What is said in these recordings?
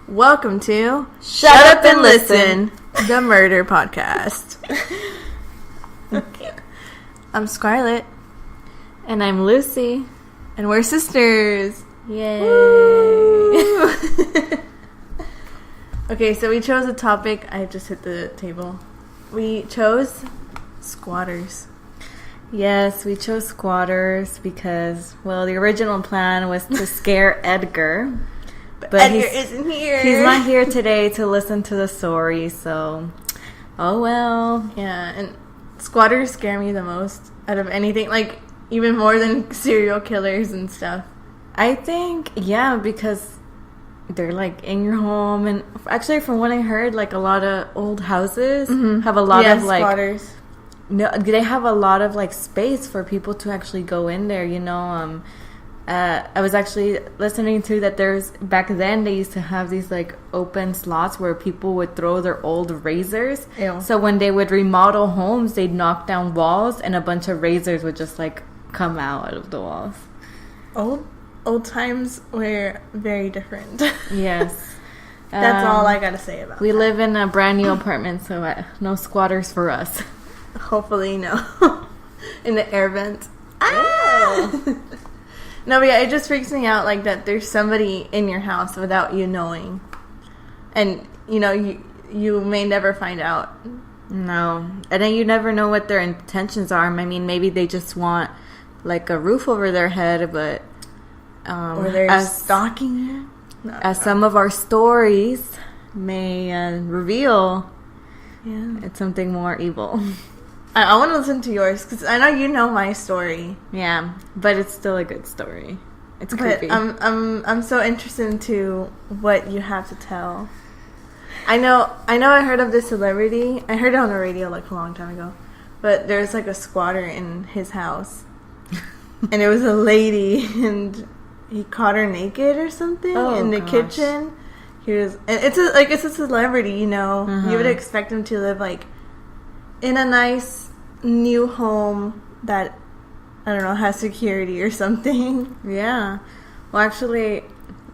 Welcome to Shut Up and Listen, the murder podcast. Okay. I'm Scarlet. And I'm Lucy. And we're sisters. Yay. Okay, so we chose a topic. I just hit the table. We chose squatters. Yes, we chose squatters because, well, the original plan was to scare Edgar. But Edgar isn't here. He's not here today to listen to the story, so, oh well. Yeah, and squatters scare me the most out of anything, like, even more than serial killers and stuff. I think, yeah, because they're, like, in your home, and actually, from what I heard, like, a lot of old houses have a lot of, like... squatters. No, they have a lot of, like, space for people to actually go in there, you know. I was actually listening to that there's... Back then, they used to have these, like, open slots where people would throw their old razors. Ew. So when they would remodel homes, they'd knock down walls, and a bunch of razors would just, like, come out of the walls. Old times were very different. Yes. That's all I gotta say about We that. live in a brand new apartment, so no squatters for us. Hopefully, no. In the air vent. Ah! No, but yeah, it just freaks me out, like, that there's somebody in your house without you knowing. And, you know, you may never find out. No. And then you never know what their intentions are. I mean, maybe they just want, like, a roof over their head, but... or they're stalking you. As some of our stories may reveal, Yeah. it's something more evil. I want to listen to yours, because I know you know my story. Yeah, but it's still a good story. It's But creepy. I'm so interested into what you have to tell. I know I heard of this celebrity. I heard it on the radio like a long time ago. But there's like a squatter in his house. And it was a lady, and he caught her naked or something in the kitchen. He was, and it's a celebrity, you know. You would expect him to live like in a nice new home that, I don't know, has security or something. Yeah. Well, actually,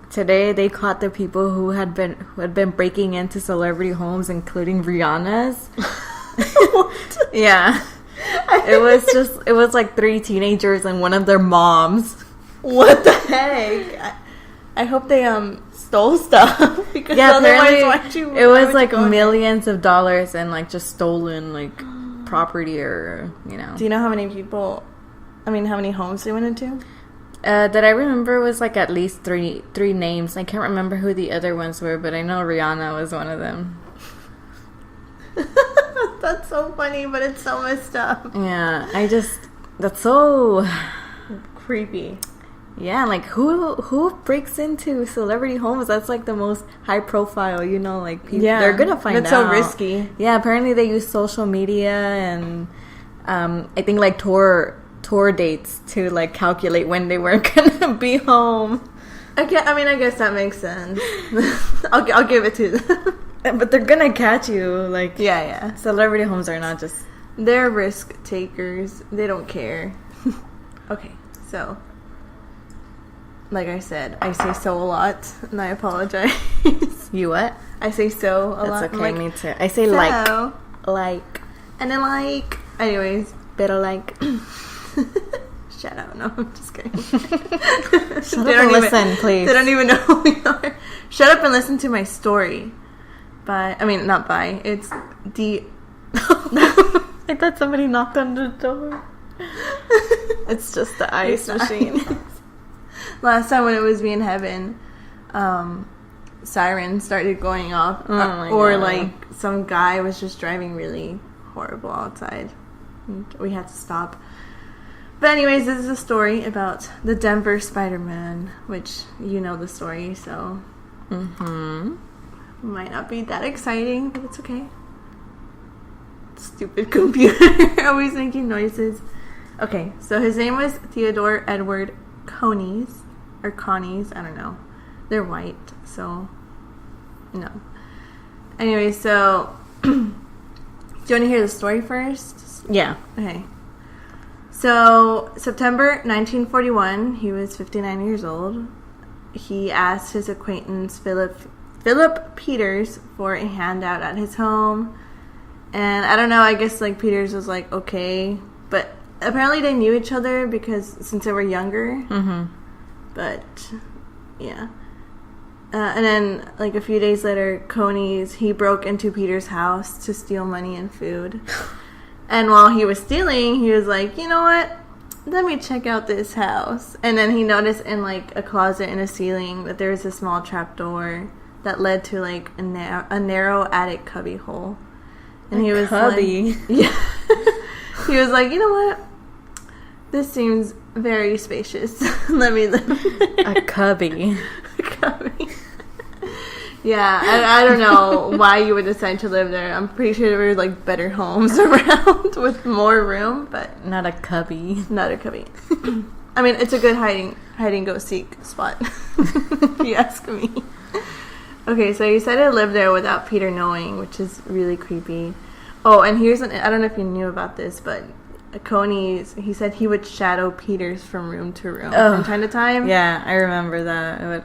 today they caught the people who had been breaking into celebrity homes, including Rihanna's. What? Yeah. It was like 3 teenagers and one of their moms. What the heck? I hope they stole stuff, because apparently otherwise it was like millions of dollars and like just stolen like property, or you know. Do you know how many homes they went into? That I remember was like at least three names. I can't remember who the other ones were, but I know Rihanna was one of them. That's so funny, but it's so messed up. Yeah, that's so Creepy. Yeah, like who breaks into celebrity homes? That's like the most high profile, you know, like people, they're gonna find out. That's so risky. Yeah, apparently they use social media and I think like tour dates to like calculate when they were gonna be home. I guess that makes sense. I'll give it to them. But they're gonna catch you, like Yeah. Celebrity homes are not just... They're risk takers. They don't care. Okay, so like I said, I say so a lot, and I apologize. You what? I say so a lot. That's okay, Like, me too. I say so, like, and then like. Anyways, better like. Shut up! No, I'm just kidding. Shut up and listen, please. They don't even know who we are. Shut up and listen to my story. Not by. It's the. I thought somebody knocked on the door. It's just the ice machine. Last time when it was me in heaven, sirens started going off, or God. like some guy was just driving really horrible outside. We had to stop. But anyways, this is a story about the Denver Spiderman, which you know the story, so might not be that exciting, but it's okay. Stupid computer, always making noises. Okay, so his name was Theodore Edward Connies, or Connies, I don't know. They're white, so no. Anyway, so do you want to hear the story first? Yeah. Okay. So, September 1941, he was 59 years old. He asked his acquaintance Philip Philip Peters for a handout at his home. And I don't know, I guess like Peters was like, okay. But apparently they knew each other because since they were younger. Mm-hmm. But, yeah. And then, like, a few days later, he broke into Peter's house to steal money and food. And while he was stealing, he was like, you know what? Let me check out this house. And then he noticed in, like, a closet in a ceiling that there was a small trapdoor that led to, like, a narrow attic cubby hole. And he was cubby? Like... Yeah. He was like, you know what? This seems very spacious. Let me live there. A cubby. A cubby. Yeah, I don't know why you would decide to live there. I'm pretty sure there were, like, better homes around with more room, but... Not a cubby. Not a cubby. I mean, it's a good hide-and-go-seek spot, if you ask me. Okay, so he decided to live there without Peter knowing, which is really creepy. Oh, and here's I don't know if you knew about this, but... he said he would shadow Peters from room to room from time to time. Yeah, I remember that.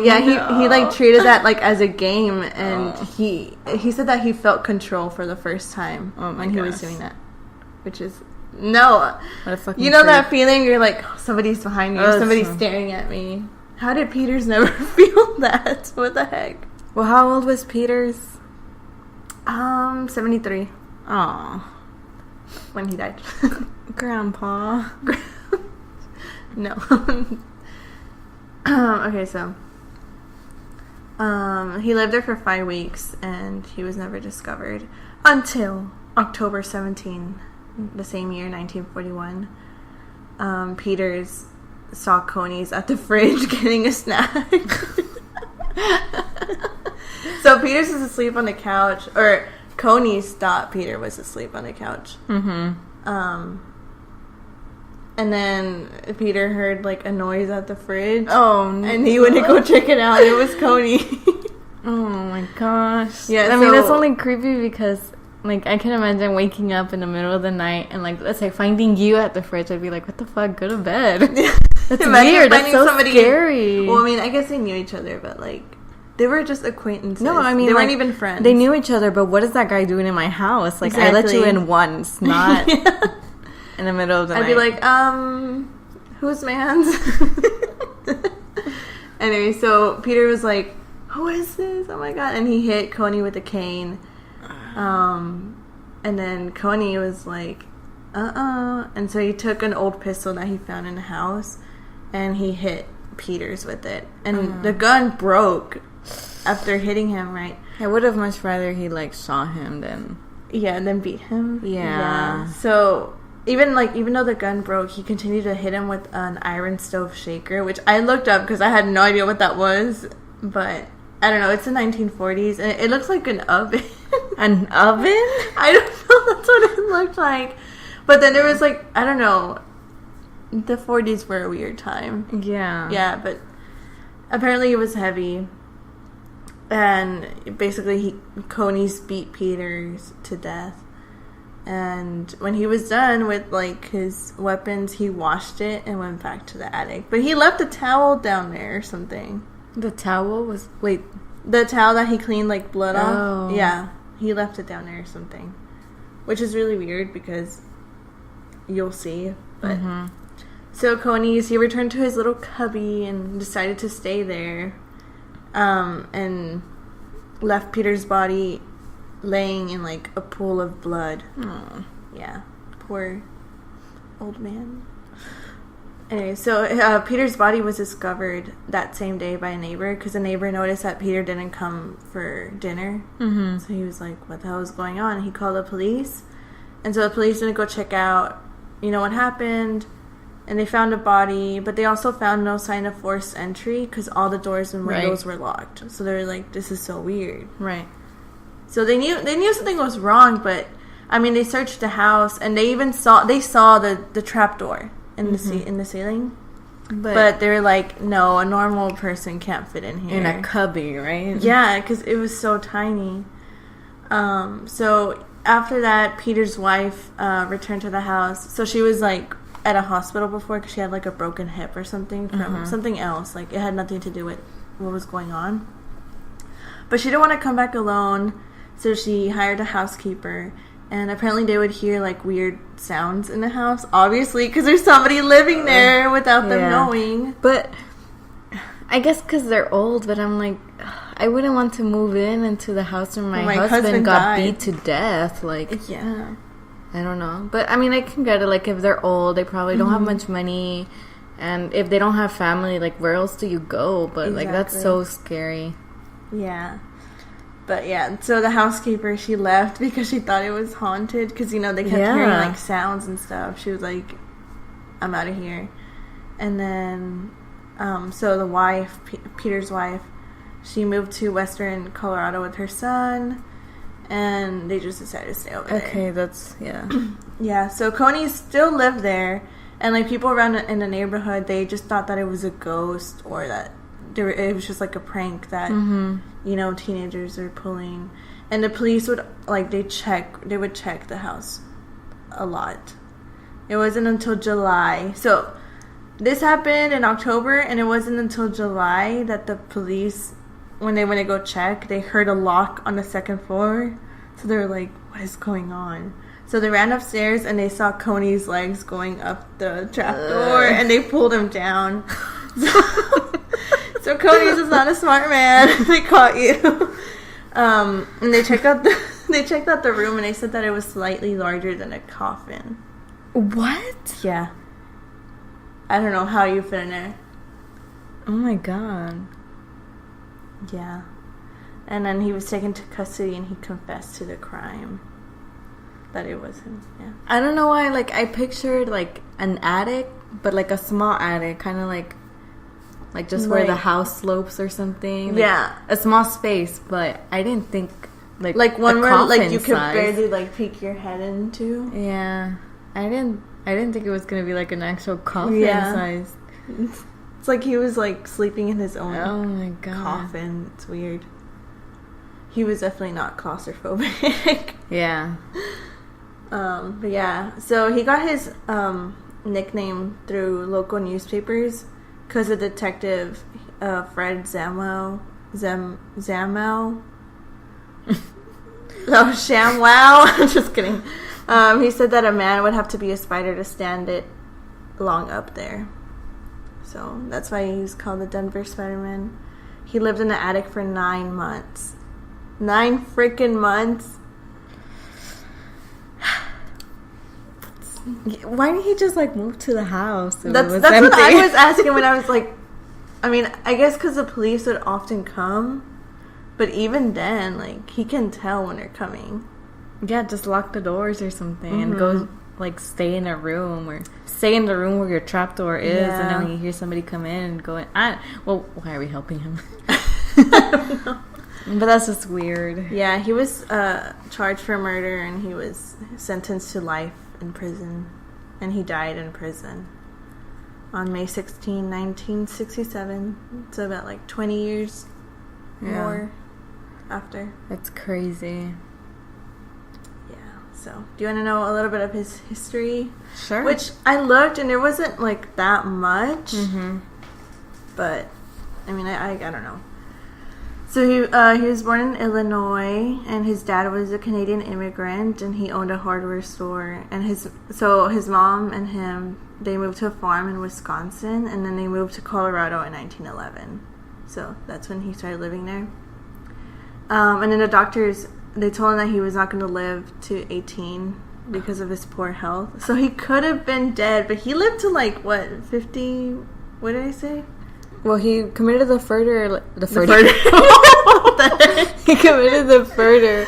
He like treated that like as a game, and he said that he felt control for the first time when he was doing that, which is what a fucking that feeling you're like, oh, somebody's behind me, somebody's staring at me. How did Peters never feel that? What the heck? Well, how old was Peters? 73. Aw. When he died. Grandpa. No. Okay, so he lived there for 5 weeks and he was never discovered until October 17, the same year, 1941. Peters saw Coney's at the fridge getting a snack. So Peters was asleep on the couch, or Coney thought Peter was asleep on the couch. Mm-hmm. And then Peter heard, like, a noise at the fridge. Oh, no. And he went to go check it out. It was Coney. Oh, my gosh. Yeah, I mean, that's only creepy because, like, I can imagine waking up in the middle of the night and, like, let's say finding you at the fridge. I'd be like, what the fuck? Go to bed. That's weird. That's so scary. Well, I mean, I guess they knew each other, but, like... They were just acquaintances. No, I mean, they weren't even friends. They knew each other, but what is that guy doing in my house? Like, exactly. I let you in once, not in the middle of the night. I'd be like, whose man's? Anyway, so Peter was like, who is this? Oh my god. And he hit Coney with a cane. And then Coney was like, And so he took an old pistol that he found in the house, and he hit Peters with it. And the gun broke after hitting him, right? I would have much rather he, like, shot him than... Yeah, and then beat him. Yeah. So, even though the gun broke, he continued to hit him with an iron stove shaker, which I looked up because I had no idea what that was. But, I don't know, it's the 1940s, and it looks like an oven. An oven? I don't know, that's what it looked like. But then there was, like, I don't know, the 40s were a weird time. Yeah. Yeah, but apparently it was heavy. And basically, Coney's beat Peters to death. And when he was done with, like, his weapons, he washed it and went back to the attic. But he left a towel down there or something. The towel was... Wait. The towel that he cleaned, like, blood off? Oh. Yeah. He left it down there or something. Which is really weird because you'll see. But... Mm-hmm. So he returned to his little cubby and decided to stay there. And left Peter's body laying in, like, a pool of blood. Oh. Yeah. Poor old man. Anyway, so Peter's body was discovered that same day by a neighbor because a neighbor noticed that Peter didn't come for dinner. Mm-hmm. So he was like, what the hell is going on? And he called the police. And so the police didn't go check out, what happened. And they found a body, but they also found no sign of forced entry because all the doors and windows were locked. So they were like, this is so weird. Right. So they knew something was wrong, but, I mean, they searched the house, and they even saw the trapdoor in the ceiling. But they were like, no, a normal person can't fit in here. In a cubby, right? Yeah, because it was so tiny. So after that, Peter's wife returned to the house. So she was, like, at a hospital before because she had, like, a broken hip or something from something else. Like, it had nothing to do with what was going on. But she didn't want to come back alone, so she hired a housekeeper. And apparently they would hear, like, weird sounds in the house, obviously, because there's somebody living there without them knowing. But I guess because they're old, but I'm like, I wouldn't want to move into the house where my husband got beat to death. Like, yeah. I don't know. But, I mean, I can get it. Like, if they're old, they probably don't have much money. And if they don't have family, like, where else do you go? But, like, that's so scary. Yeah. But, yeah, so the housekeeper, she left because she thought it was haunted. Because, they kept hearing, like, sounds and stuff. She was like, I'm out of here. And then, so the wife, Peter's wife, she moved to Western Colorado with her son. And they just decided to stay over there. Okay, that's, yeah. Yeah, so Coney still lived there. And, like, people around in the neighborhood, they just thought that it was a ghost or that it was just, like, a prank that, teenagers are pulling. And the police would, like, they would check the house a lot. It wasn't until July. So, this happened in October, and it wasn't until July that the police, when they went to go check, they heard a lock on the second floor. So, they were like, what is going on? So they ran upstairs and they saw Coney's legs going up the trapdoor and they pulled him down. So Coney's is not a smart man. They caught you. And they checked out the room and they said that it was slightly larger than a coffin. What? Yeah. I don't know how you fit in there. Oh my god. Yeah. And then he was taken to custody and he confessed to the crime. That it was him, yeah. I don't know why, like, I pictured, like, an attic, but, like, a small attic, kind of like just where the house slopes or something. Like, yeah. A small space, but I didn't think, like one where, like, you could barely, like, peek your head into. Yeah. I didn't think it was going to be, like, an actual coffin size. It's like he was, like, sleeping in his own oh my god coffin. It's weird. He was definitely not claustrophobic. Yeah. But yeah, so he got his nickname through local newspapers because of Detective Fred Zamel. Oh, ShamWow. I'm just kidding. He said that a man would have to be a spider to stand it long up there. So that's why he's called the Denver Spiderman. He lived in the attic for 9 months. 9 freaking months. Why didn't he just, like, move to the house? That's what I was asking when I was like, I mean, I guess because the police would often come, but even then, like, he can tell when they're coming. Yeah, just lock the doors or something and go, like, stay in a room or stay in the room where your trapdoor is, and then when you hear somebody come in and go in, well, why are we helping him? But that's just weird. Yeah, he was charged for murder and he was sentenced to life in prison, and he died in prison on May 16, 1967. So about like 20 years more after. That's crazy. Yeah. So, do you want to know a little bit of his history? Sure. Which I looked, and there wasn't like that much. But I mean, I don't know. So he was born in Illinois, and his dad was a Canadian immigrant, and he owned a hardware store. And his mom and him, they moved to a farm in Wisconsin, and then they moved to Colorado in 1911. So that's when he started living there. And then the doctors, they told him that he was not going to live to 18 because of his poor health. So he could have been dead, but he lived to like, what, 50? What did I say? Well, he committed the murder. He committed the murder.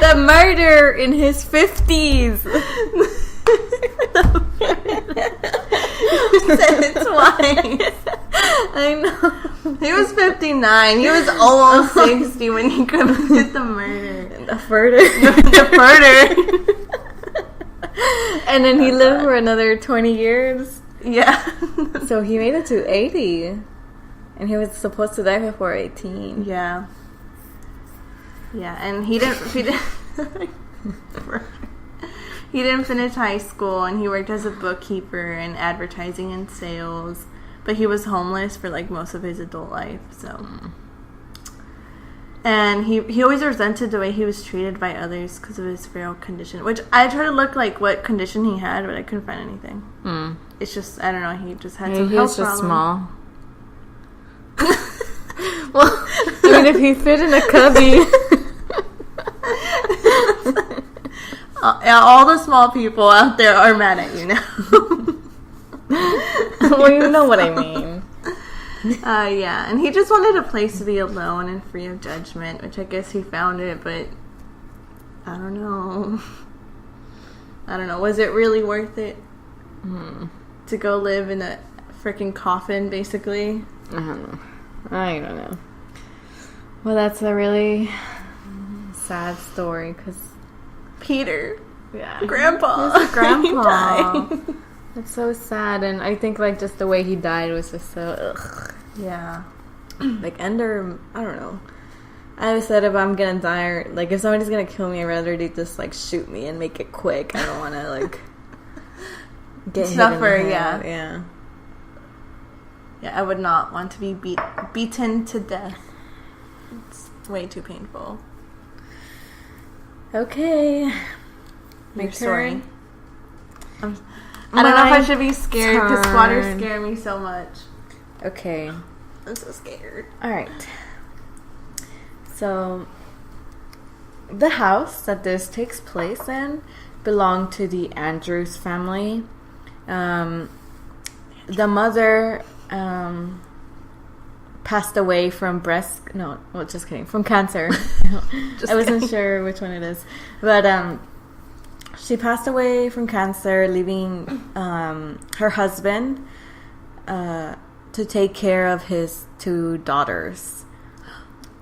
The murder in his 50s. You said it twice. I know. He was 59. He was almost 60 when he committed the murder. The murder. The murder. And then he lived for another 20 years. Yeah. So he made it to 80. And he was supposed to die before 18. Yeah. Yeah, and he didn't he didn't finish high school, and he worked as a bookkeeper in advertising and sales. But he was homeless for like most of his adult life, so And he always resented the way he was treated by others because of his feral condition. Which I tried to look like what condition he had, but I couldn't find anything. It's just, I don't know, he just had some health problems. Small. Well, I mean, if he fit in a cubby. All the small people out there are mad at you now. Well, you know what I mean. Yeah, and he just wanted a place to be alone and free of judgment, which I guess he found it, but I don't know. Was it really worth it to go live in a freaking coffin, basically? I don't know. Well, that's a really sad story, because Peter, yeah, Grandpa, his grandpa. He died. It's so sad, and I think like just the way he died was just so yeah. Like Ender, I don't know. I always said if I'm gonna die, or like if somebody's gonna kill me, I'd rather they just like shoot me and make it quick. I don't want to like get suffer. Hit in the head. Yeah, I would not want to be beaten to death. It's way too painful. Okay, Your story. I don't know if I should be scared because squatters scare me so much. Okay. I'm so scared. Alright. So, the house that this takes place in belonged to the Andrews family. The mother passed away from from cancer. I wasn't sure which one it is. But she passed away from cancer, leaving her husband to take care of his 2 daughters.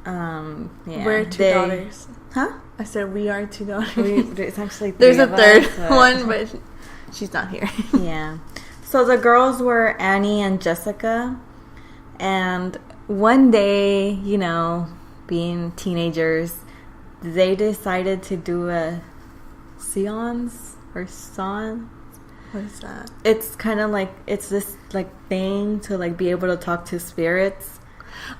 We're 2 daughters. Huh? I said we are 2 daughters. It's actually 3 There's a third us, one, but she's not here. Yeah. So the girls were Annie and Jessica. And one day, being teenagers, they decided to do a seance or seance. What is that? It's kind of like, it's this like thing to like be able to talk to spirits.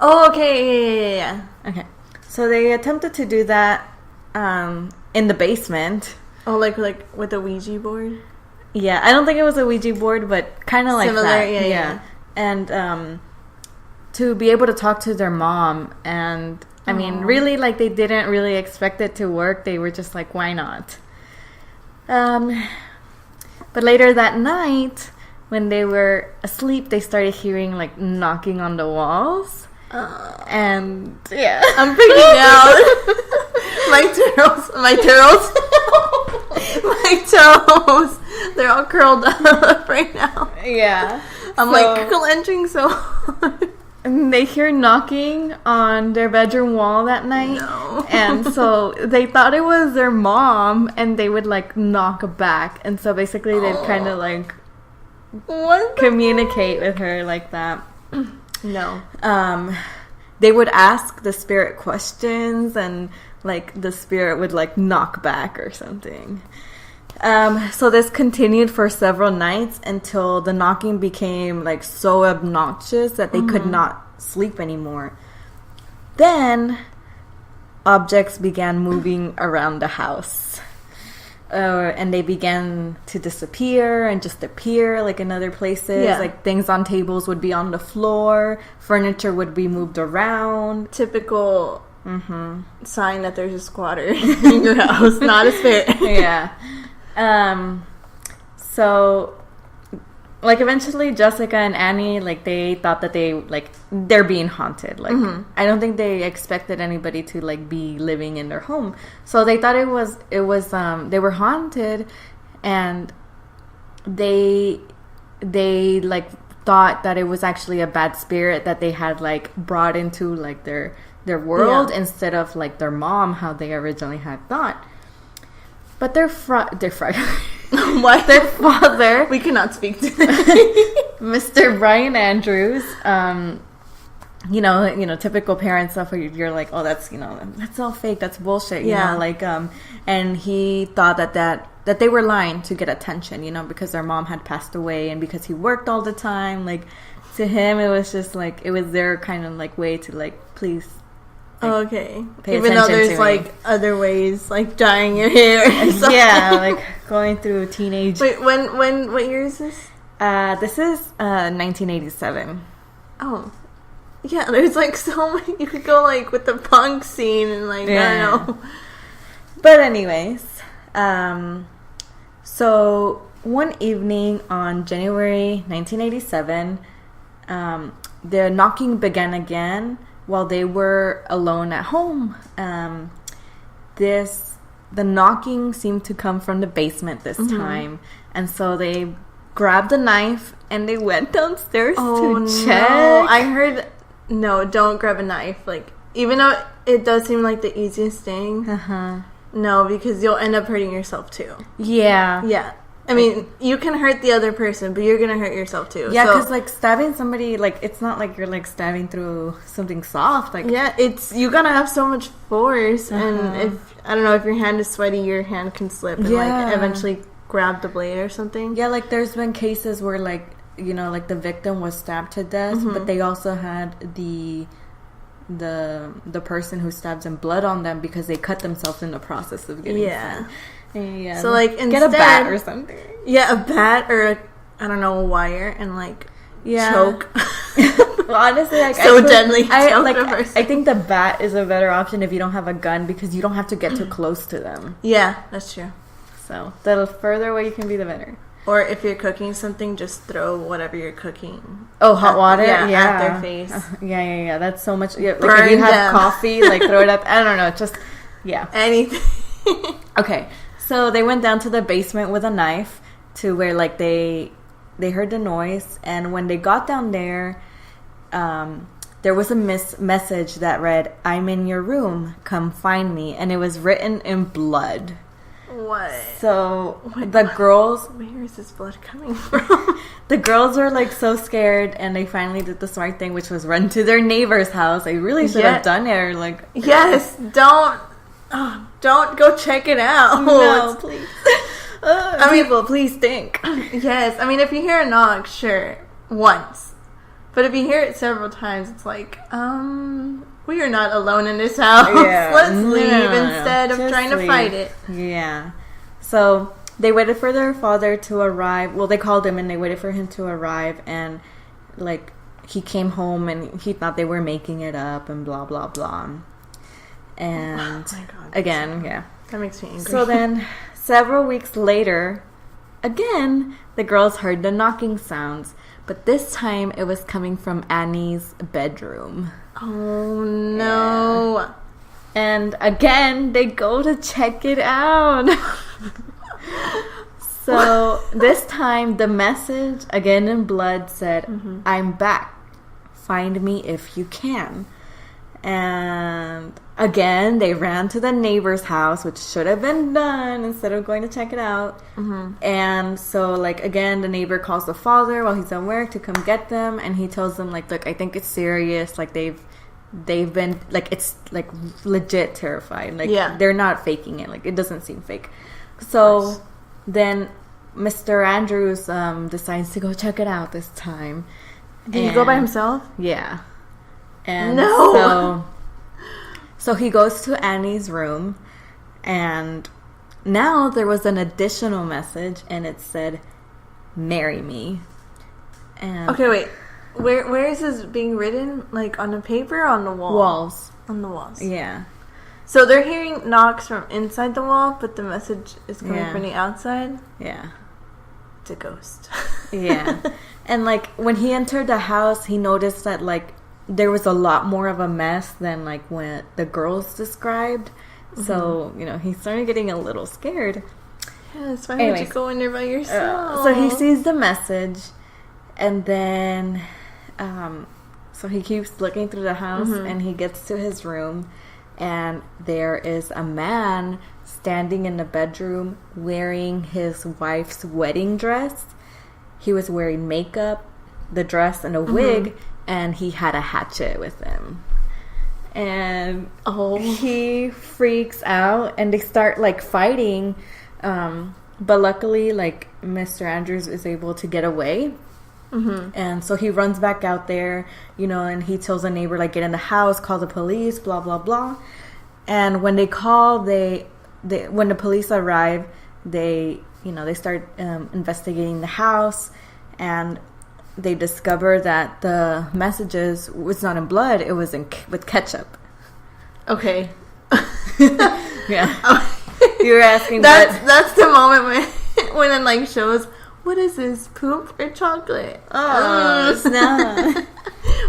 Oh, okay. Yeah. Okay. So they attempted to do that in the basement. Oh, like with a Ouija board? Yeah, I don't think it was a Ouija board, but kind of like similar, that. Yeah. And to be able to talk to their mom, and I mean, really, like they didn't really expect it to work. They were just like, why not? But later that night, when they were asleep, they started hearing like knocking on the walls. And yeah, I'm freaking out. My toes, they're all curled up right now. Yeah, I'm like clenching so hard. And they hear knocking on their bedroom wall that night. No. And so they thought it was their mom, and they would like knock back. And so basically they'd kind of like communicate with her like that. No. They would ask the spirit questions, and like the spirit would like knock back or something. So this continued for several nights until the knocking became like so obnoxious that they could not sleep anymore. Then objects began moving around the house. And they began to disappear and just appear like in other places. Yeah. Like things on tables would be on the floor. Furniture would be moved around. Typical sign that there's a squatter in your house, not a spirit. Yeah. So like eventually Jessica and Annie, like they thought that they're being haunted. Like I don't think they expected anybody to like be living in their home. So they thought it was they were haunted, and they like thought that it was actually a bad spirit that they had like brought into like their world instead of like their mom, how they originally had thought. But their their father, we cannot speak to them. Mr. Brian Andrews, typical parent stuff where you're like, oh, that's all fake, that's bullshit, you know, like, and he thought that they were lying to get attention, because their mom had passed away, and because he worked all the time, like, to him, it was just like, it was their kind of like way to like please Okay. Pay Even though attention there's to me. like other ways, like dyeing your hair or something. Yeah, like going through teenage. Wait, what year is this? This is 1987. Oh. Yeah, there's like so many. You could go like with the punk scene and like, I don't know. But anyways, so one evening on January 1987, the knocking began again while they were alone at home. The knocking seemed to come from the basement this time, and so they grabbed a knife and they went downstairs to check. No. I heard, no, don't grab a knife. Like, even though it does seem like the easiest thing, no, because you'll end up hurting yourself too. Yeah. Yeah. I mean, you can hurt the other person, but you're gonna hurt yourself too. Yeah, because like stabbing somebody, like it's not like you're like stabbing through something soft. Like you gotta have so much force, and if I don't know if your hand is sweaty, your hand can slip and like eventually grab the blade or something. Yeah, like there's been cases where like like the victim was stabbed to death, but they also had the person who stabbed them blood on them because they cut themselves in the process of getting stabbed. Yeah. So like instead, get a bat or something. Yeah, a bat or a wire and like choke. Well, honestly, like deadly. I think the bat is a better option if you don't have a gun because you don't have to get too close to them. Yeah, that's true. So the further away you can be, the better. Or if you're cooking something, just throw whatever you're cooking. Oh, hot water? At their face. Yeah. That's so much. Yeah, like Burn if you have them. coffee, like throw it up. I don't know. Just anything. Okay. So they went down to the basement with a knife to where like they heard the noise, and when they got down there, there was a message that read, "I'm in your room, come find me," and it was written in blood. What? So the girls, where is this blood coming from? The girls were like so scared, and they finally did the smart thing, which was run to their neighbor's house. They really should have done it. Or like, yes, don't go check it out. No, please. People, please think. Yes, I mean, if you hear a knock, sure, once. But if you hear it several times, it's like, we are not alone in this house. Yeah. Let's leave instead of trying to fight it. Yeah. So they waited for their father to arrive. Well, they called him and they waited for him to arrive. And, like, he came home and he thought they were making it up and blah, blah, blah. And oh my God, again, that makes me angry. So then, several weeks later, again, the girls heard the knocking sounds. But this time, it was coming from Annie's bedroom. Oh, no. Yeah. And again, they go to check it out. So this time, the message, again in blood, said, "I'm back. Find me if you can." And again, they ran to the neighbor's house, which should have been done instead of going to check it out. And so, like, again, the neighbor calls the father while he's at work to come get them. And he tells them, like, look, I think it's serious. Like, they've been, like, it's, like, legit terrified. Like, they're not faking it. Like, it doesn't seem fake. So then Mr. Andrews decides to go check it out this time. Did he go by himself? Yeah. And no. So he goes to Annie's room, and now there was an additional message, and it said, "Marry me." And okay, wait. Where is this being written? Like on the paper or on the wall? Walls. On the walls. Yeah. So they're hearing knocks from inside the wall, but the message is coming from the outside? Yeah. It's a ghost. Yeah. And, like, when he entered the house, he noticed that, like, there was a lot more of a mess than, like, when the girls described. So, he started getting a little scared. Yes, why would you go in there by yourself? So he sees the message, and then, so he keeps looking through the house, and he gets to his room, and there is a man standing in the bedroom wearing his wife's wedding dress. He was wearing makeup, the dress, and a wig, and he had a hatchet with him. And he freaks out, and they start, like, fighting. But luckily, like, Mr. Andrews is able to get away. And so he runs back out there, and he tells a neighbor, like, get in the house, call the police, blah, blah, blah. And when they call, when the police arrive, they start investigating the house, and they discover that the messages was not in blood, it was with ketchup. Okay. Yeah. You were asking that's the moment when it like shows, what is this, poop or chocolate? Oh, snap.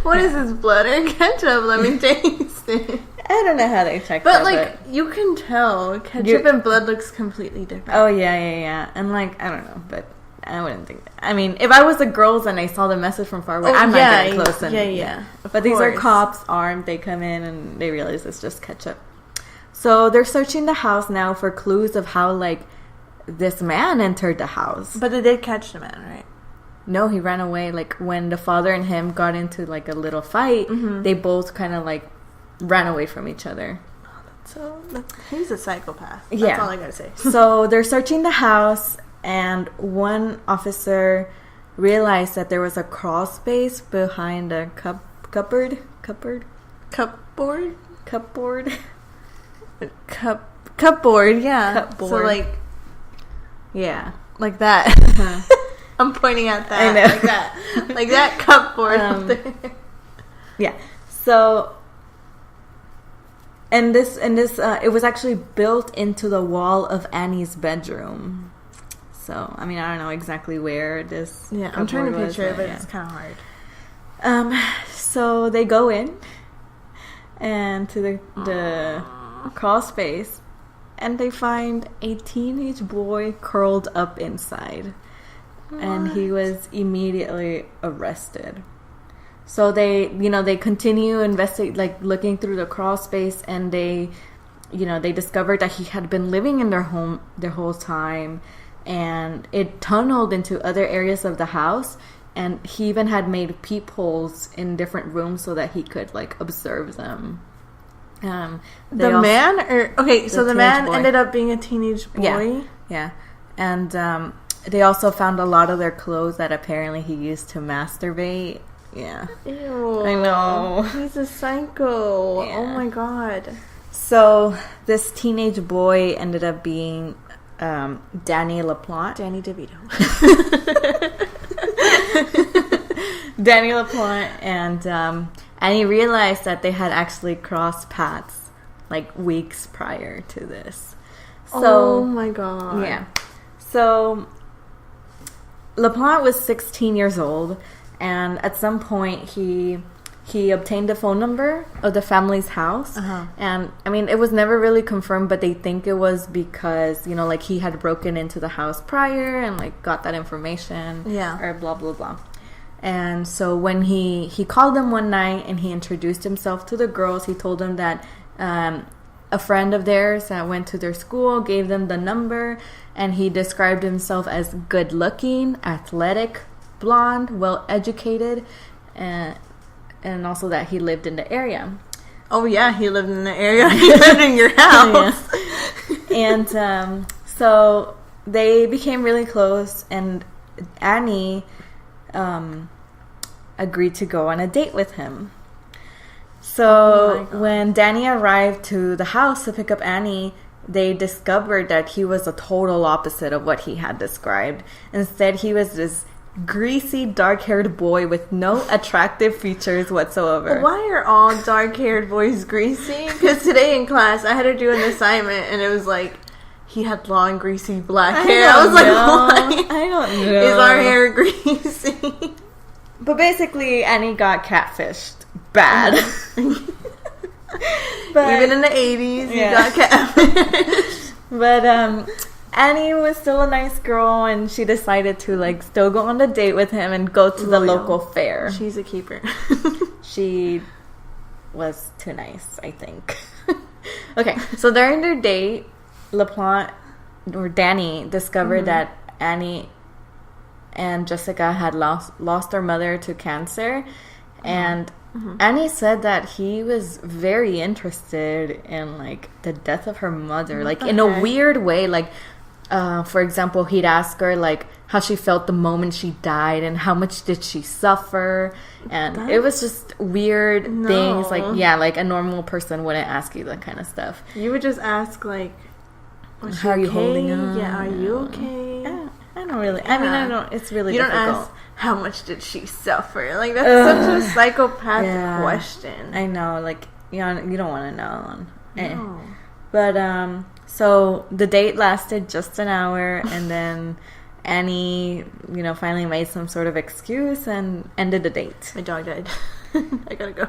What is this, blood or ketchup? Let me taste it. I don't know how they check but that. Like, you can tell ketchup and blood looks completely different. Oh, yeah. And, like, I don't know, but I wouldn't think that. I mean, if I was the girls and I saw the message from far away, I'm not getting close. Yeah. But these are cops, armed. They come in and they realize it's just ketchup. So they're searching the house now for clues of how, like, this man entered the house. But they did catch the man, right? No, he ran away. Like, when the father and him got into, like, a little fight, they both kind of, like, ran away from each other. So he's a psychopath. That's all I gotta say. So they're searching the house, and one officer realized that there was a crawl space behind a cupboard. Cupboard, yeah. Cupboard. So like, yeah, like that. I'm pointing at that. I know. like that cupboard up there. Yeah. So, and this, it was actually built into the wall of Annie's bedroom. So, I mean, I don't know exactly where this. Yeah, I'm trying to picture it, but it's kind of hard. So they go in and to the crawl space, and they find a teenage boy curled up inside. What? And he was immediately arrested. So they continue looking through the crawl space, and they discovered that he had been living in their home the whole time, and it tunneled into other areas of the house, and he even had made peepholes in different rooms so that he could like observe them. The man ended up being a teenage boy. Yeah. And they also found a lot of their clothes that apparently he used to masturbate. Yeah. Ew. I know. He's a psycho. Yeah. Oh my god. So this teenage boy ended up being Danny LaPlante. Danny DeVito. Danny LaPlante, and he realized that they had actually crossed paths like weeks prior to this. So, oh my god. Yeah. So LaPlante was 16 years old, and at some point he obtained the phone number of the family's house. And I mean, it was never really confirmed, but they think it was because like he had broken into the house prior and like got that information. Yeah. Or blah blah blah. And so when he called them one night and he introduced himself to the girls, he told them that a friend of theirs that went to their school gave them the number, and he described himself as good looking, athletic, blonde, well educated, and also that he lived in the area. Oh yeah, he lived in the area. He lived in your house. And so they became really close, and Annie agreed to go on a date with him. So when Danny arrived to the house to pick up Annie, they discovered that he was a total opposite of what he had described. Instead, he was this greasy, dark-haired boy with no attractive features whatsoever. Why are all dark-haired boys greasy? Because today in class, I had to do an assignment, and it was like, he had long, greasy black hair. I was like, why? I don't know. Is our hair greasy? But basically, Annie got catfished. Bad. But even in the 80s, you got catfished. But Annie was still a nice girl, and she decided to like still go on the date with him and go to the local fair. She's a keeper. She was too nice, I think. Okay, so during their date, LaPlante or Danny discovered that Annie and Jessica had lost their mother to cancer, and Annie said that he was very interested in like the death of her mother, like in a weird way. Like, for example, he'd ask her like, how she felt the moment she died and how much did she suffer. And it was just weird things. Like, yeah, like a normal person wouldn't ask you that kind of stuff. You would just ask, like, how are you holding up? Yeah, are you okay? I don't really. Yeah. I mean, I don't. It's really difficult. Don't ask how much did she suffer. Like, that's such a psychopath question. I know. Like, you don't want to know. No. But so the date lasted just an hour, and then Annie, finally made some sort of excuse and ended the date. My dog died. I gotta go.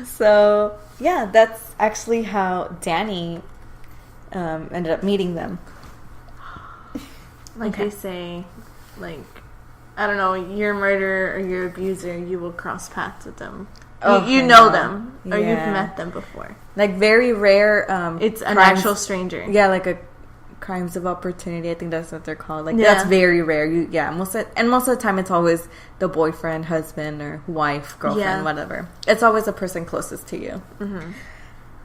So yeah, that's actually how Danny ended up meeting them. Like they say, like, I don't know, you're a murderer or you're an abuser, you will cross paths with them. You know them, or you've met them before. Like, very rare. It's an actual stranger. Yeah, like a crimes of opportunity. I think that's what they're called. Like, that's very rare. Most of the time, it's always the boyfriend, husband, or wife, girlfriend, whatever. It's always the person closest to you. Mm-hmm.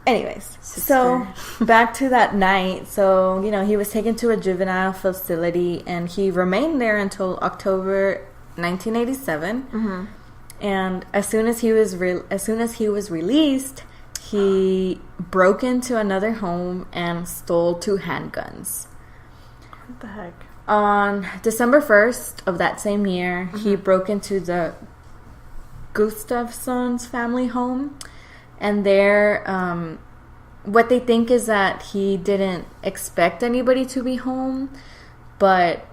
Anyways, so back to that night. So, he was taken to a juvenile facility, and he remained there until October 1987. Mm-hmm. And as soon as he was released, he broke into another home and stole 2 handguns. What the heck? On December 1st of that same year, he broke into the Gustafson's family home. And there, what they think is that he didn't expect anybody to be home, but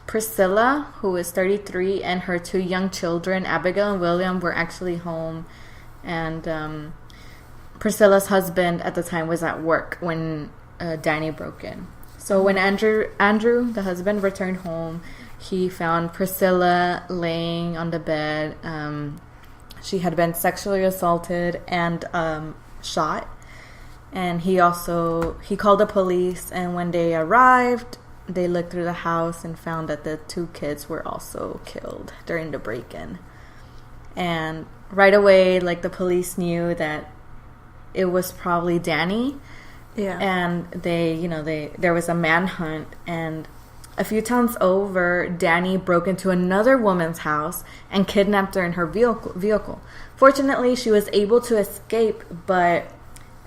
Priscilla, who is 33, and her 2 young children, Abigail and William, were actually home. And Priscilla's husband at the time was at work when Danny broke in. So when Andrew, the husband, returned home, he found Priscilla laying on the bed. She had been sexually assaulted and shot. And he called the police, and when they arrived, they looked through the house and found that the 2 kids were also killed during the break-in. And right away, like, the police knew that it was probably Danny. Yeah. And there was a manhunt, and a few towns over, Danny broke into another woman's house and kidnapped her in her vehicle. Fortunately, she was able to escape, but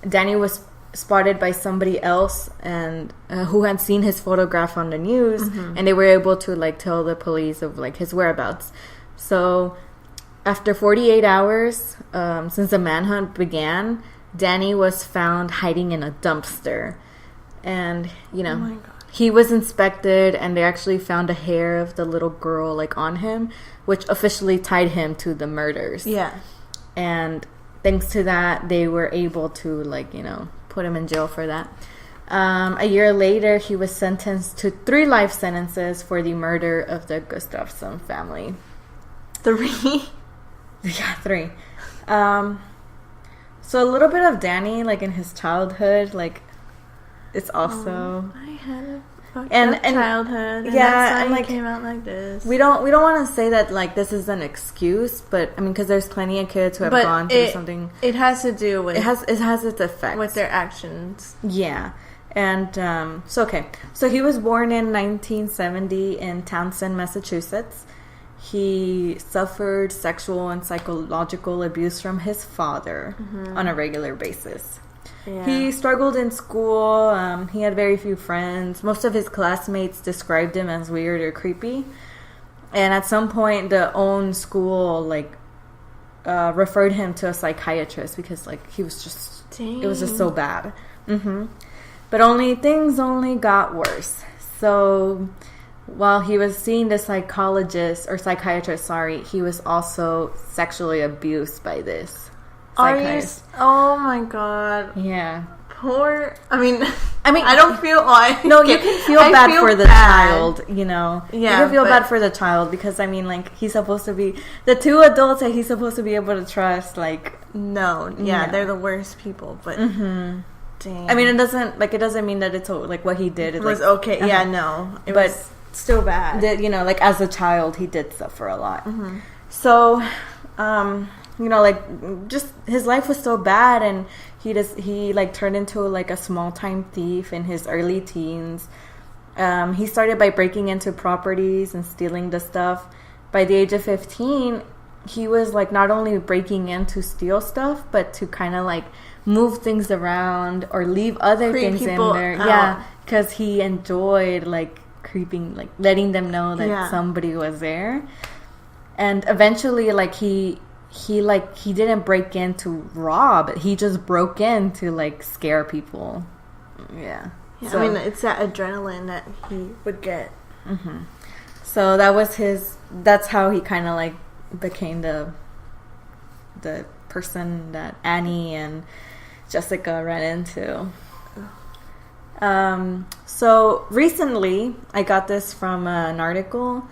Danny was spotted by somebody else and who had seen his photograph on the news, and they were able to, like, tell the police of, like, his whereabouts. So after 48 hours since the manhunt began, Danny was found hiding in a dumpster. And, oh my God. He was inspected, and they actually found a hair of the little girl, like, on him, which officially tied him to the murders. Yeah. And thanks to that, they were able to, like, put him in jail for that. A year later, he was sentenced to 3 life sentences for the murder of the Gustafson family. 3? Yeah, 3. So a little bit of Danny, like, in his childhood, like, it's also I had a fucked up childhood, and yeah, that's why and, like, it came out like this. We don't want to say that, like, this is an excuse, but I mean, because there's plenty of kids who have gone through something. It has to do with it has its effects with their actions. Yeah, and so he was born in 1970 in Townsend, Massachusetts. He suffered sexual and psychological abuse from his father on a regular basis. Yeah. He struggled in school. He had very few friends. Most of his classmates described him as weird or creepy. And at some point, the own school, like, referred him to a psychiatrist because, like, he was just... Dang. It was just so bad. But things only got worse. So while he was seeing the psychiatrist, he was also sexually abused by this. Oh my God. Yeah. Poor. I mean, I don't feel like. No, you can feel bad for the child, Yeah. You can feel bad for the child because, I mean, like, he's supposed to be the 2 adults that he's supposed to be able to trust. Like, no, they're the worst people. But dang. I mean, it doesn't mean that it's like what he did. It was okay. Yeah, no, it was still bad. That, like, as a child, he did suffer a lot. So, like, just his life was so bad, and he like turned into, like, a small time thief in his early teens. He started by breaking into properties and stealing the stuff. By the age of 15, he was like not only breaking in to steal stuff, but to kind of like move things around or leave other things in there. Out. Yeah, because he enjoyed like creeping, like letting them know that somebody was there. And eventually, like he didn't break in to rob. He just broke in to like scare people. Yeah. So, I mean, it's that adrenaline that he would get. Mm-hmm. So that was that's how he kind of like became the person that Annie and Jessica ran into. So recently, I got this from an article.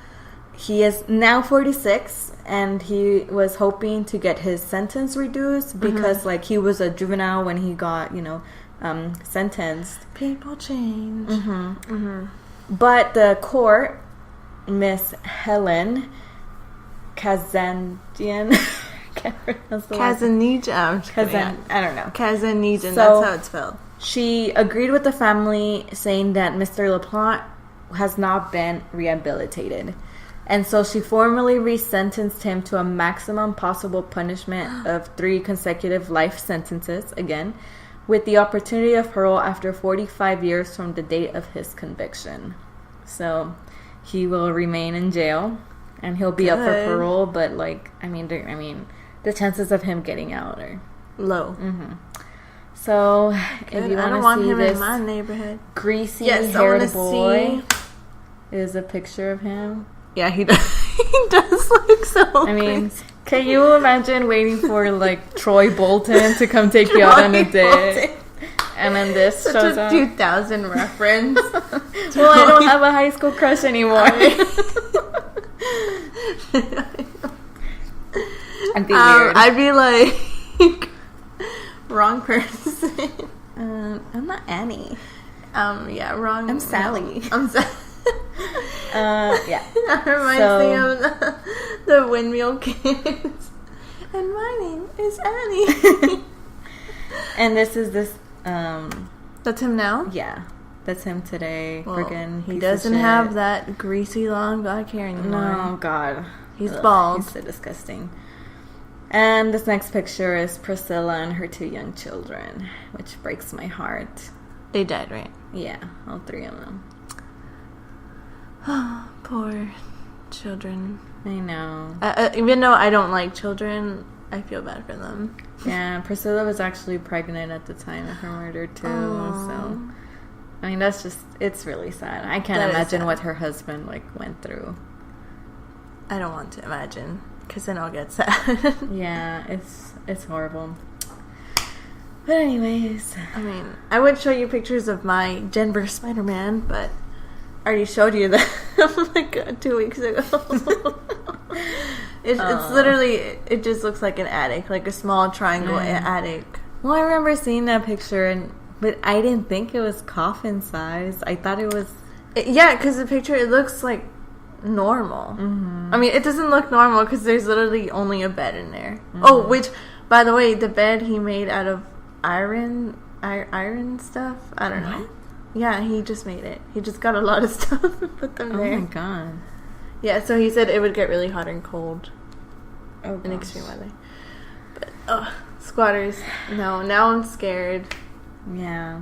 He is now 46, and he was hoping to get his sentence reduced because, like, he was a juvenile when he got, sentenced. People change. Mm-hmm. Mm-hmm. But the court, Miss Helen Kazanjian, I don't know. Kazanjian, so, that's how it's spelled. She agreed with the family, saying that Mr. LaPlante has not been rehabilitated. And so she formally resentenced him to a maximum possible punishment of 3 consecutive life sentences, again, with the opportunity of parole after 45 years from the date of his conviction. So he will remain in jail, and he'll be up for parole, but, like, the chances of him getting out are low. Mm-hmm. So, if you want to see this in my neighborhood. Greasy haired boy, is a picture of him. Yeah, he does. He does look so. Greasy. Can you imagine waiting for like Troy Bolton to come take you out on a date, and then this such shows a up? 2000 reference. Well, I don't have a high school crush anymore. I'd be weird. I'd be like. Wrong person. I'm not Annie. Yeah, wrong. I'm Sally. I'm Sally. Yeah. That reminds me of the Windmill Kids. And my name is Annie. And this is this. That's him now? Yeah. That's him today. Well, friggin' he doesn't have that greasy long black hair anymore. No, God. He's bald. He's so disgusting. And this next picture is Priscilla and her 2 young children, which breaks my heart. They died, right? Yeah, all 3 of them. Poor children. I know. Even though I don't like children, I feel bad for them. Yeah, Priscilla was actually pregnant at the time of her murder, too. So, that's just, it's really sad. I can't imagine what her husband, went through. I don't want to imagine. Because then I'll get sad. Yeah, it's horrible. But anyways. I would show you pictures of my Denver Spiderman, but I already showed you that 2 weeks ago. It's literally, it just looks like an attic, like a small triangle attic. Well, I remember seeing that picture, but I didn't think it was coffin size. I thought it was... Yeah, because the picture, it looks like normal. Mm-hmm. It doesn't look normal because there's literally only a bed in there. Mm-hmm. Oh, which, by the way, the bed he made out of iron stuff. I don't know. Yeah, he just made it. He just got a lot of stuff and put them there. Oh my God. Yeah, so he said it would get really hot and cold in gosh. extreme weather. But squatters, no. Now I'm scared. Yeah.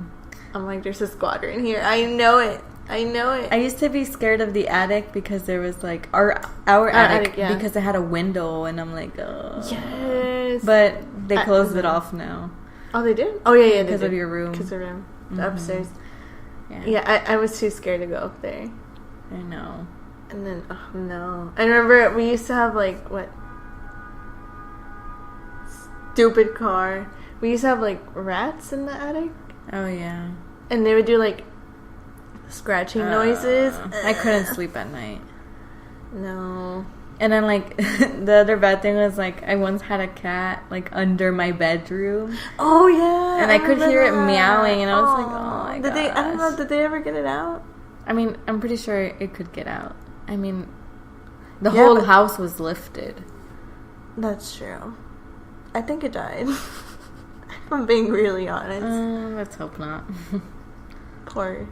I'm like, there's a squatter in here. I know it. I used to be scared of the attic because there was our attic because it had a window, and I'm like, oh. Yes. But they closed it off now. Oh, they did? Oh, yeah, because of your room. Because of room. The upstairs. Yeah, I was too scared to go up there. I know. And then, oh no. I remember we used to have stupid car. We used to have rats in the attic. Oh, yeah. And they would do scratching noises. I couldn't sleep at night. No. And then the other bad thing was I once had a cat under my bedroom. Oh yeah. And I could hear it meowing, and I was like, oh my god. I don't know, did they ever get it out? I'm pretty sure it could get out. The whole house was lifted. That's true. I think it died. If I'm being really honest. Let's hope not. Poor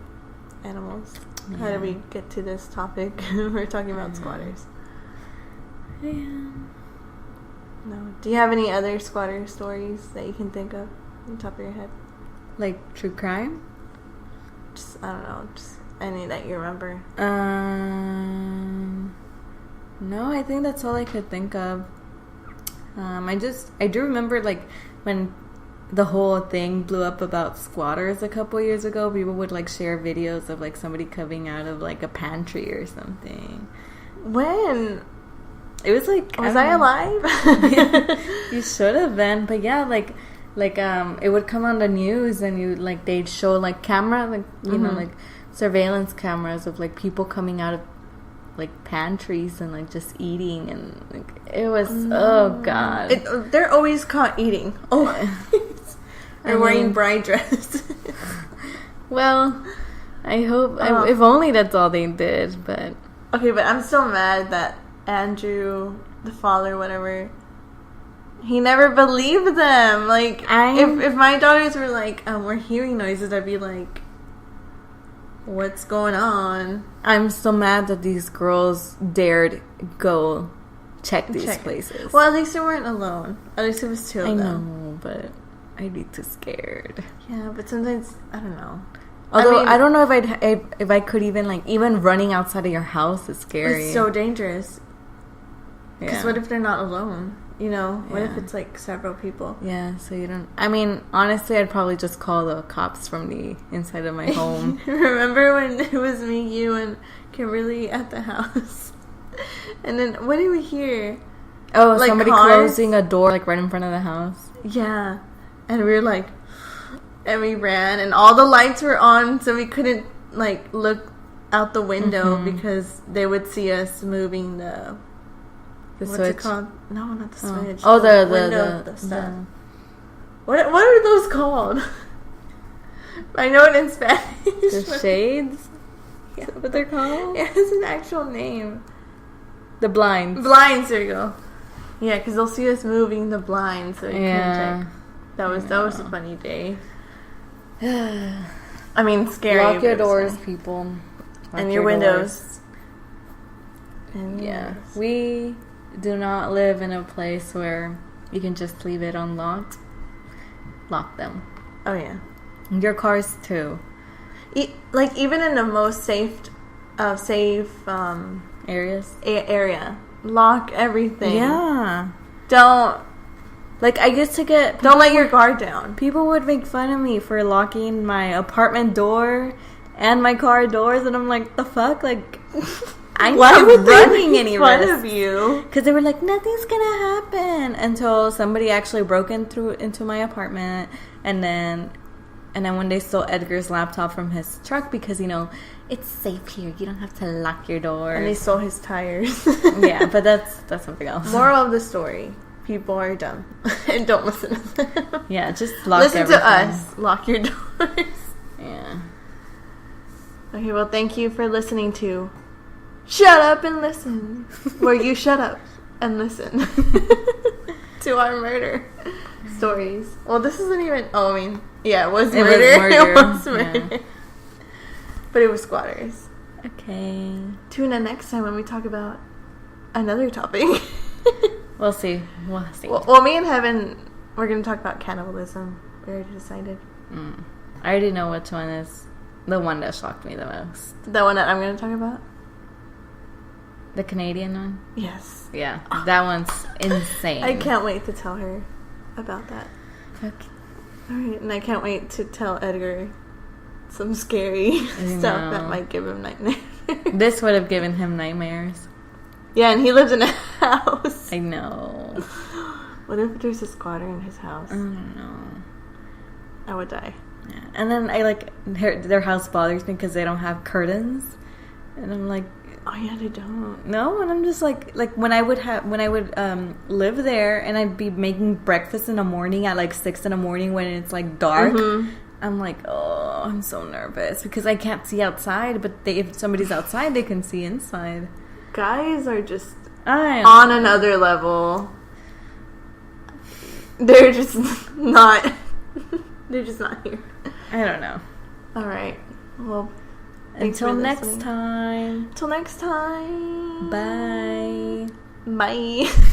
animals. How did we get to this topic? We're talking about squatters. Yeah. No. Do you have any other squatter stories that you can think of on the top of your head? Like true crime? Just, I don't know, just any that you remember. No, I think that's all I could think of. I do remember, like, when the whole thing blew up about squatters a couple years ago, people would, like, share videos of, like, somebody coming out of, like, a pantry or something. When? It was, like... Was I alive? You should have been. But, yeah, like, it would come on the news and they'd show, like, camera, like, you know, like, surveillance cameras of, like, people coming out of, like, pantries and, like, just eating, and, like, it was, oh god, they're always caught eating. Oh, or wearing bride dress. Well, I hope if only that's all they did. But okay, but I'm still mad that Andrew, the father, whatever, he never believed them. Like, if my daughters were like, we're hearing noises, I'd be like, what's going on? I'm so mad that these girls dared go check these places. Well, at least they weren't alone. At least it was two of them. I know, but I'd be too scared. Yeah, but sometimes, I don't know. Although, I don't know if I could even, like, even running outside of your house is scary. It's so dangerous. Because Yeah. what if they're not alone? You know? What if it's, like, several people? Yeah, so you don't... I mean, honestly, I'd probably just call the cops from the inside of my home. Remember when it was me, you, and Kimberly at the house? And then, what did we hear? Oh, like somebody cars? closing a door, like, right in front of the house. Yeah. And we were like... And we ran, and all the lights were on, so we couldn't, like, look out the window because they would see us moving the The what's switch? it called? No, not the switch. Oh, the window, the stuff. What are those called? I know it in Spanish. The shades? Yeah. Is that what they're called? Yeah, it's an actual name. The blinds. Blinds, there you go. Yeah, because they'll see us moving the blinds, so you can check. That was a funny day. I mean, scary. Lock your doors, people. Lock and your windows. And we do not live in a place where you can just leave it unlocked. Lock them. Oh, yeah. Your cars, too. Like, even in the most safe areas? Area. Lock everything. Yeah. Don't... Like, I used to get... Don't let your guard down. People would make fun of me for locking my apartment door and my car doors, and I'm like, the fuck? Like, I'm not running any risk. Fun of you. Because they were like, nothing's gonna happen. Until somebody actually broke into my apartment, and then when they stole Edgar's laptop from his truck, because, you know, it's safe here. You don't have to lock your doors. And they stole his tires. Yeah, but that's something else. Moral of the story. People are dumb. And don't listen to them. Yeah, just lock listen everything. to us. Lock your doors. Yeah. Okay, well, thank you for listening to Shut Up and Listen. Where you shut up and listen to our murder stories. Well, this isn't even... Oh, I mean... Yeah, it was murder. It was murder. Yeah. But it was squatters. Okay. Tune in next time when we talk about another topic. We'll see. Well, me and Heaven, we're going to talk about cannibalism. We already decided. I already know which one is the one that shocked me the most. The one that I'm going to talk about? The Canadian one? Yes. Yeah. That one's insane. I can't wait to tell her about that. Okay. Alright, and I can't wait to tell Edgar some scary stuff that might give him nightmares. This would have given him nightmares. Yeah, and he lives in a house. I know. What if there's a squatter in his house? I don't know. I would die. Yeah. And then I like their house bothers me because they don't have curtains, and I'm like, oh yeah, they don't. No, and I'm just like when I would live there and I'd be making breakfast in the morning at like 6 a.m. when it's like dark. Mm-hmm. I'm like, oh, I'm so nervous because I can't see outside. But if somebody's outside, they can see inside. Guys are just on another level. They're just not. They're just not here. I don't know. All right. Well, Until next time. Until next time. Bye. Bye.